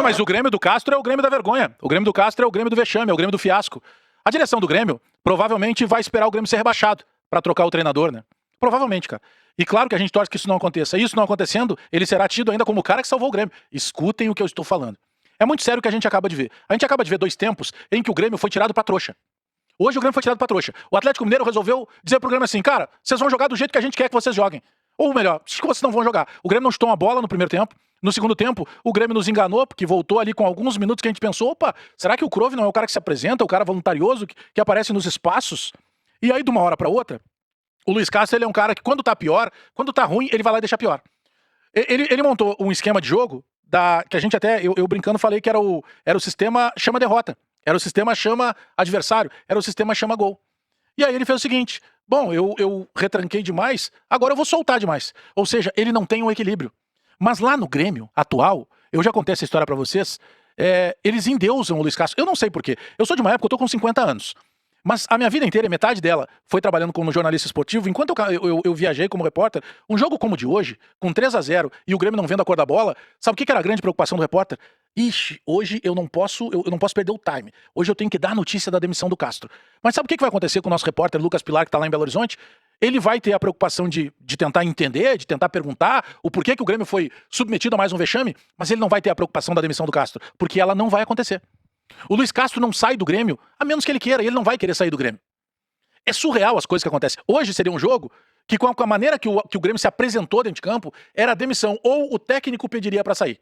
Não, mas o Grêmio do Castro é o Grêmio da vergonha. O Grêmio do Castro é o Grêmio do vexame, é o Grêmio do fiasco. A direção do Grêmio provavelmente vai esperar o Grêmio ser rebaixado pra trocar o treinador, né? Provavelmente, cara. E claro que a gente torce que isso não aconteça. Isso não acontecendo, ele será tido ainda como o cara que salvou o Grêmio. Escutem o que eu estou falando. É muito sério o que a gente acaba de ver. A gente acaba de ver 2 tempos em que o Grêmio foi tirado pra trouxa. Hoje o Grêmio foi tirado pra trouxa. O Atlético Mineiro resolveu dizer pro Grêmio assim, cara, vocês vão jogar do jeito que a gente quer que vocês joguem. Ou melhor, acho que vocês não vão jogar. O Grêmio não chutou uma bola no primeiro tempo. No segundo tempo, o Grêmio nos enganou, porque voltou ali com alguns minutos que a gente pensou, opa, será que o Krove não é o cara que se apresenta, o cara voluntarioso, que aparece nos espaços? E aí, de uma hora pra outra, o Luiz Castro, ele é um cara que quando tá pior, quando tá ruim, ele vai lá e deixa pior. Ele montou um esquema de jogo, que a gente até, eu brincando falei que era o sistema chama-derrota. Era o sistema chama-adversário. Era o sistema chama-gol. E aí ele fez o seguinte, bom, eu retranquei demais, agora eu vou soltar demais. Ou seja, ele não tem um equilíbrio. Mas lá no Grêmio atual, eu já contei essa história pra vocês, eles endeusam o Luiz Castro. Eu não sei porquê. Eu sou de uma época, eu tô com 50 anos. Mas a minha vida inteira, metade dela, foi trabalhando como jornalista esportivo. Enquanto eu viajei como repórter, um jogo como o de hoje, com 3-0 e o Grêmio não vendo a cor da bola, sabe o que era a grande preocupação do repórter? Ixi, hoje eu não posso perder o time. Hoje eu tenho que dar a notícia da demissão do Castro. Mas sabe o que vai acontecer com o nosso repórter Lucas Pilar, que tá lá em Belo Horizonte? Ele vai ter a preocupação de tentar entender, de tentar perguntar o porquê que o Grêmio foi submetido a mais um vexame, mas ele não vai ter a preocupação da demissão do Castro, porque ela não vai acontecer. O Luiz Castro não sai do Grêmio, a menos que ele queira, e ele não vai querer sair do Grêmio. É surreal as coisas que acontecem. Hoje seria um jogo que, com a maneira que o Grêmio se apresentou dentro de campo, era a demissão, ou o técnico pediria pra sair.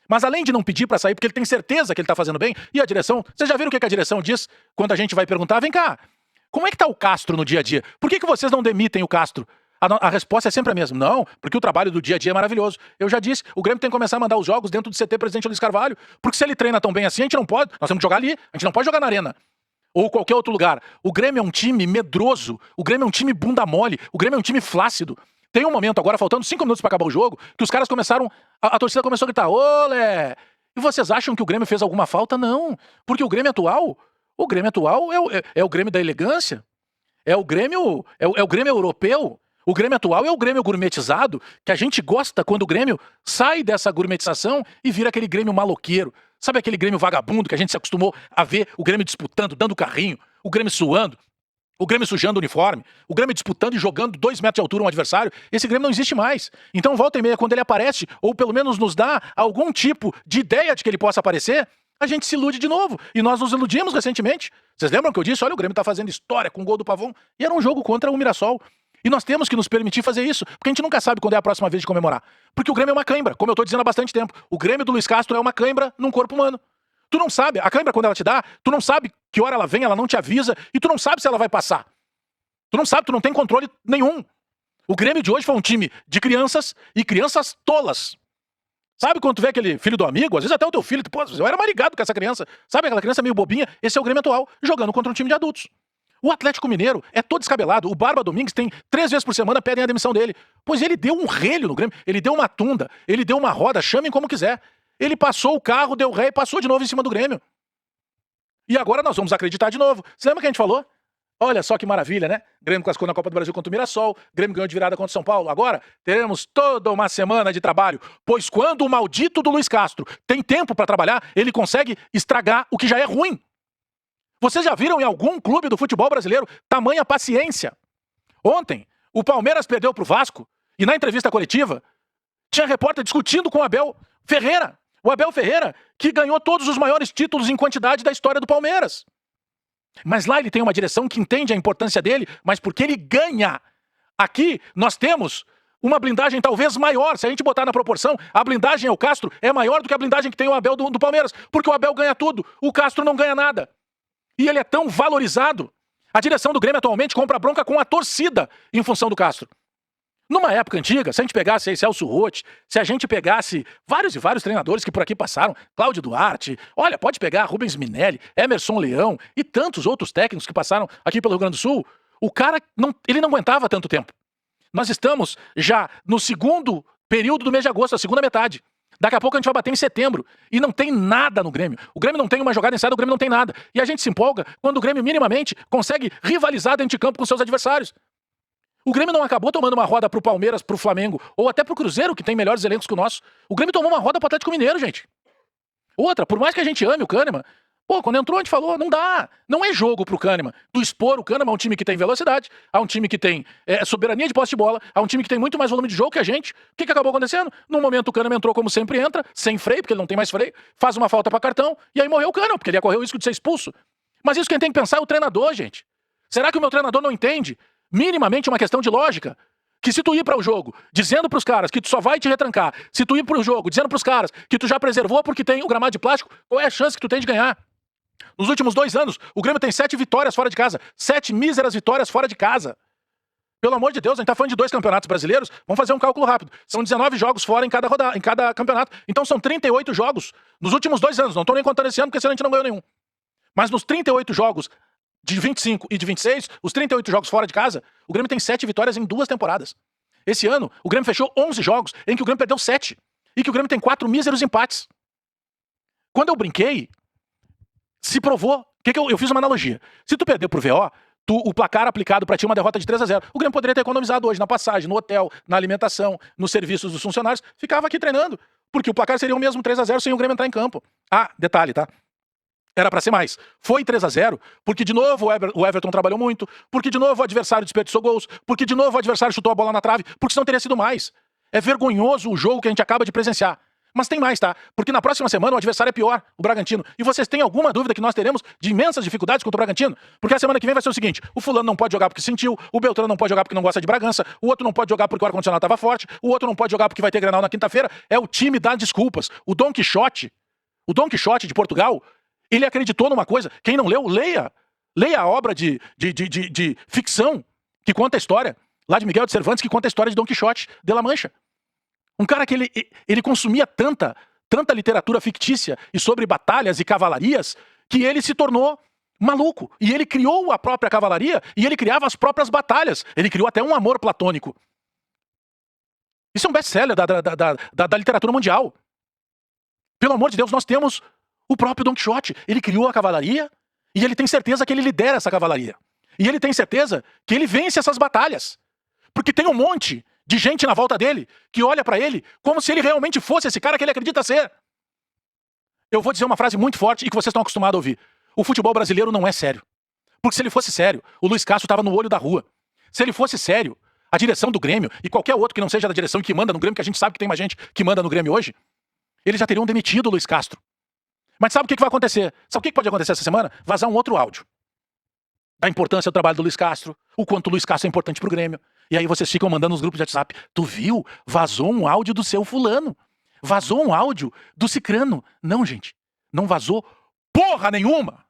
Mas além de não pedir pra sair, porque ele tem certeza que ele tá fazendo bem, e a direção, vocês já viram o que a direção diz quando a gente vai perguntar, vem cá, como é que tá o Castro no dia a dia? Por que vocês não demitem o Castro? A resposta é sempre a mesma. Não, porque o trabalho do dia a dia é maravilhoso. Eu já disse, o Grêmio tem que começar a mandar os jogos dentro do CT Presidente Luiz Carvalho, porque se ele treina tão bem assim, a gente não pode, nós temos que jogar ali, a gente não pode jogar na arena. Ou qualquer outro lugar. O Grêmio é um time medroso, o Grêmio é um time bunda mole, o Grêmio é um time flácido. Tem um momento agora, faltando 5 minutos pra acabar o jogo, que os caras começaram, a torcida começou a gritar, olé! E vocês acham que o Grêmio fez alguma falta? Não, porque o Grêmio atual é o Grêmio da elegância, é o Grêmio europeu. O Grêmio atual é o Grêmio gourmetizado, que a gente gosta quando o Grêmio sai dessa gourmetização e vira aquele Grêmio maloqueiro. Sabe aquele Grêmio vagabundo que a gente se acostumou a ver o Grêmio disputando, dando carrinho, o Grêmio suando, o Grêmio sujando o uniforme, o Grêmio disputando e jogando 2 metros de altura um adversário. Esse Grêmio não existe mais. Então, volta e meia, quando ele aparece, ou pelo menos nos dá algum tipo de ideia de que ele possa aparecer, a gente se ilude de novo. E nós nos iludimos recentemente. Vocês lembram que eu disse, olha, o Grêmio tá fazendo história com o gol do Pavão? E era um jogo contra o Mirassol. E nós temos que nos permitir fazer isso, porque a gente nunca sabe quando é a próxima vez de comemorar. Porque o Grêmio é uma cãibra, como eu tô dizendo há bastante tempo. O Grêmio do Luiz Castro é uma cãibra num corpo humano. Tu não sabe, a cãibra quando ela te dá, tu não sabe que hora ela vem, ela não te avisa, e tu não sabe se ela vai passar. Tu não sabe, tu não tem controle nenhum. O Grêmio de hoje foi um time de crianças, e crianças tolas. Sabe quando tu vê aquele filho do amigo, às vezes até o teu filho, pô, eu era mais ligado com essa criança. Sabe aquela criança meio bobinha? Esse é o Grêmio atual, jogando contra um time de adultos. O Atlético Mineiro é todo descabelado. O Barba Domingues tem 3 vezes por semana pedem a demissão dele. Pois ele deu um relho no Grêmio, ele deu uma tunda, ele deu uma roda, chamem como quiser. Ele passou o carro, deu ré e passou de novo em cima do Grêmio. E agora nós vamos acreditar de novo. Você lembra que a gente falou? Olha só que maravilha, né? Grêmio classificou na Copa do Brasil contra o Mirassol, Grêmio ganhou de virada contra o São Paulo. Agora teremos toda uma semana de trabalho, pois quando o maldito do Luiz Castro tem tempo pra trabalhar, ele consegue estragar o que já é ruim. Vocês já viram em algum clube do futebol brasileiro tamanha paciência? Ontem, o Palmeiras perdeu pro Vasco e na entrevista coletiva tinha repórter discutindo com o Abel Ferreira. O Abel Ferreira, que ganhou todos os maiores títulos em quantidade da história do Palmeiras. Mas lá ele tem uma direção que entende a importância dele, mas porque ele ganha. Aqui nós temos uma blindagem talvez maior. Se a gente botar na proporção, a blindagem ao Castro é maior do que a blindagem que tem o Abel do Palmeiras. Porque o Abel ganha tudo, o Castro não ganha nada. E ele é tão valorizado. A direção do Grêmio atualmente compra bronca com a torcida em função do Castro. Numa época antiga, se a gente pegasse aí Celso Roth, se a gente pegasse vários e vários treinadores que por aqui passaram, Cláudio Duarte, olha, pode pegar Rubens Minelli, Emerson Leão e tantos outros técnicos que passaram aqui pelo Rio Grande do Sul, o cara, ele não aguentava tanto tempo. Nós estamos já no segundo período do mês de agosto, a segunda metade. Daqui a pouco a gente vai bater em setembro. E não tem nada no Grêmio. O Grêmio não tem uma jogada ensaiada, o Grêmio não tem nada. E a gente se empolga quando o Grêmio minimamente consegue rivalizar dentro de campo com seus adversários. O Grêmio não acabou tomando uma roda pro Palmeiras, pro Flamengo, ou até pro Cruzeiro, que tem melhores elencos que o nosso. O Grêmio tomou uma roda pro Atlético Mineiro, gente. Outra, por mais que a gente ame o Kahneman, pô, quando entrou a gente falou, não dá. Não é jogo pro Kahneman. Tu expor o Kahneman a um time que tem velocidade, a um time que tem soberania de posse de bola, a um time que tem muito mais volume de jogo que a gente. O que acabou acontecendo? No momento o Kahneman entrou como sempre entra, sem freio, porque ele não tem mais freio, faz uma falta pra cartão, e aí morreu o Kahneman, porque ele ia correr o risco de ser expulso. Mas isso quem tem que pensar é o treinador, gente. Será que o meu treinador não entende minimamente uma questão de lógica? Que se tu ir para o jogo dizendo pros caras que tu só vai te retrancar, se tu ir pro jogo dizendo pros caras que tu já preservou porque tem o gramado de plástico, qual é a chance que tu tem de ganhar? Nos últimos 2 anos, o Grêmio tem 7 vitórias fora de casa. 7 míseras vitórias fora de casa. Pelo amor de Deus, a gente tá falando de 2 campeonatos brasileiros. Vamos fazer um cálculo rápido. São 19 jogos fora em cada rodada, em cada campeonato. Então são 38 jogos nos últimos 2 anos. Não tô nem contando esse ano, porque esse ano a gente não ganhou nenhum. Mas nos 38 jogos de 25 e de 26, os 38 jogos fora de casa, o Grêmio tem 7 vitórias em 2 temporadas. Esse ano, o Grêmio fechou 11 jogos em que o Grêmio perdeu 7. E que o Grêmio tem 4 míseros empates. Quando eu brinquei, se provou. Eu fiz uma analogia. Se tu perdeu pro VO, o placar aplicado pra ti é uma derrota de 3-0. O Grêmio poderia ter economizado hoje na passagem, no hotel, na alimentação, nos serviços dos funcionários. Ficava aqui treinando. Porque o placar seria o mesmo 3-0 sem o Grêmio entrar em campo. Ah, detalhe, tá? Era pra ser mais. Foi 3-0, porque de novo o Everton trabalhou muito, porque de novo o adversário desperdiçou gols, porque de novo o adversário chutou a bola na trave, porque senão teria sido mais. É vergonhoso o jogo que a gente acaba de presenciar. Mas tem mais, tá? Porque na próxima semana o adversário é pior, o Bragantino. E vocês têm alguma dúvida que nós teremos de imensas dificuldades contra o Bragantino? Porque a semana que vem vai ser o seguinte: o fulano não pode jogar porque sentiu, o Beltrano não pode jogar porque não gosta de Bragança, o outro não pode jogar porque o ar-condicionado estava forte, o outro não pode jogar porque vai ter Grenal na quinta-feira. É o time das desculpas. O Dom Quixote de Portugal, ele acreditou numa coisa. Quem não leu, leia. Leia a obra de ficção que conta a história, lá de Miguel de Cervantes, que conta a história de Dom Quixote de La Mancha. Um cara que ele consumia tanta literatura fictícia e sobre batalhas e cavalarias que ele se tornou maluco. E ele criou a própria cavalaria e ele criava as próprias batalhas. Ele criou até um amor platônico. Isso é um best-seller da literatura mundial. Pelo amor de Deus, nós temos o próprio Dom Quixote. Ele criou a cavalaria e ele tem certeza que ele lidera essa cavalaria. E ele tem certeza que ele vence essas batalhas. Porque tem um monte de gente na volta dele que olha pra ele como se ele realmente fosse esse cara que ele acredita ser. Eu vou dizer uma frase muito forte e que vocês estão acostumados a ouvir. O futebol brasileiro não é sério. Porque se ele fosse sério, o Luiz Castro estava no olho da rua. Se ele fosse sério, a direção do Grêmio e qualquer outro que não seja da direção que manda no Grêmio, que a gente sabe que tem mais gente que manda no Grêmio hoje, eles já teriam demitido o Luiz Castro. Mas sabe o que vai acontecer? Sabe o que pode acontecer essa semana? Vazar um outro áudio da importância do trabalho do Luiz Castro, o quanto o Luiz Castro é importante pro Grêmio. E aí vocês ficam mandando nos grupos de WhatsApp: tu viu? Vazou um áudio do seu fulano. Vazou um áudio do cicrano. Não, gente. Não vazou porra nenhuma.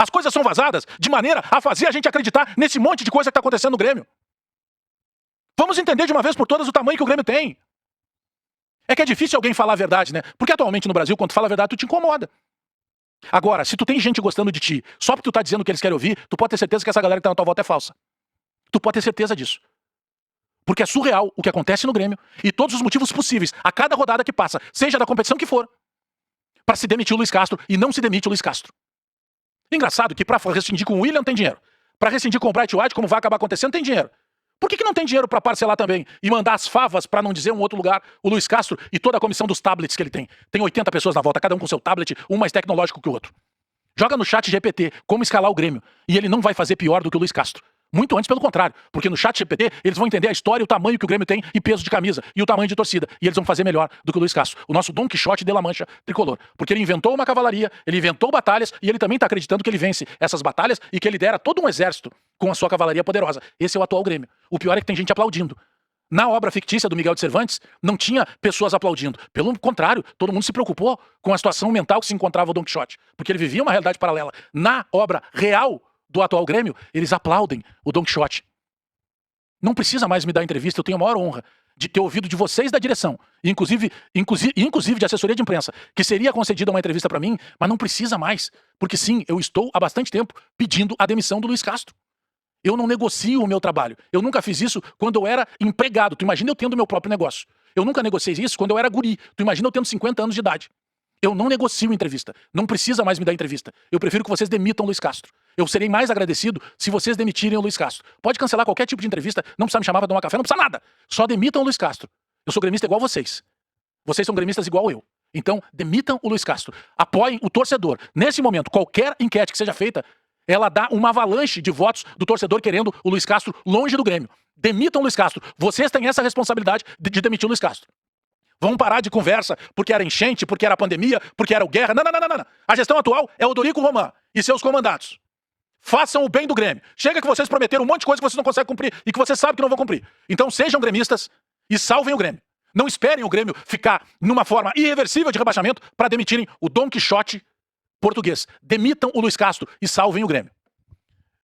As coisas são vazadas de maneira a fazer a gente acreditar nesse monte de coisa que tá acontecendo no Grêmio. Vamos entender de uma vez por todas o tamanho que o Grêmio tem. É que é difícil alguém falar a verdade, né? Porque atualmente no Brasil, quando tu fala a verdade, tu te incomoda. Agora, se tu tem gente gostando de ti, só porque tu tá dizendo o que eles querem ouvir, tu pode ter certeza que essa galera que tá na tua volta é falsa. Tu pode ter certeza disso. Porque é surreal o que acontece no Grêmio e todos os motivos possíveis a cada rodada que passa, seja da competição que for, para se demitir o Luiz Castro e não se demite o Luiz Castro. Engraçado que pra rescindir com o William tem dinheiro. Pra rescindir com o Bright White, como vai acabar acontecendo, tem dinheiro. Por que não tem dinheiro pra parcelar também e mandar as favas, pra não dizer um outro lugar, o Luiz Castro e toda a comissão dos tablets que ele tem? Tem 80 pessoas na volta, cada um com seu tablet, um mais tecnológico que o outro. Joga no chat GPT como escalar o Grêmio e ele não vai fazer pior do que o Luiz Castro. Muito antes, pelo contrário. Porque no chat GPT, eles vão entender a história e o tamanho que o Grêmio tem e peso de camisa e o tamanho de torcida. E eles vão fazer melhor do que o Luiz Castro. O nosso Dom Quixote de La Mancha tricolor. Porque ele inventou uma cavalaria, ele inventou batalhas e ele também está acreditando que ele vence essas batalhas e que ele lidera todo um exército com a sua cavalaria poderosa. Esse é o atual Grêmio. O pior é que tem gente aplaudindo. Na obra fictícia do Miguel de Cervantes, não tinha pessoas aplaudindo. Pelo contrário, todo mundo se preocupou com a situação mental que se encontrava o Dom Quixote. Porque ele vivia uma realidade paralela. Na obra real do atual Grêmio, eles aplaudem o Dom Quixote. Não precisa mais me dar entrevista, eu tenho a maior honra de ter ouvido de vocês da direção, inclusive de assessoria de imprensa, que seria concedida uma entrevista pra mim, mas não precisa mais, porque sim, eu estou há bastante tempo pedindo a demissão do Luiz Castro. Eu não negocio o meu trabalho. Eu nunca fiz isso quando eu era empregado. Tu imagina eu tendo meu próprio negócio. Eu nunca negociei isso quando eu era guri. Tu imagina eu tendo 50 anos de idade. Eu não negocio entrevista. Não precisa mais me dar entrevista. Eu prefiro que vocês demitam o Luiz Castro. Eu serei mais agradecido se vocês demitirem o Luiz Castro. Pode cancelar qualquer tipo de entrevista, não precisa me chamar pra tomar café, não precisa nada. Só demitam o Luiz Castro. Eu sou gremista igual vocês. Vocês são gremistas igual eu. Então, demitam o Luiz Castro. Apoiem o torcedor. Nesse momento, qualquer enquete que seja feita, ela dá uma avalanche de votos do torcedor querendo o Luiz Castro longe do Grêmio. Demitam o Luiz Castro. Vocês têm essa responsabilidade de demitir o Luiz Castro. Vamos parar de conversa porque era enchente, porque era pandemia, porque era o guerra. Não, não, não, não, não. A gestão atual é o Dorico Roman e seus comandados. Façam o bem do Grêmio. Chega que vocês prometeram um monte de coisa que vocês não conseguem cumprir e que vocês sabem que não vão cumprir. Então sejam gremistas e salvem o Grêmio. Não esperem o Grêmio ficar numa forma irreversível de rebaixamento para demitirem o Dom Quixote português. Demitam o Luiz Castro e salvem o Grêmio.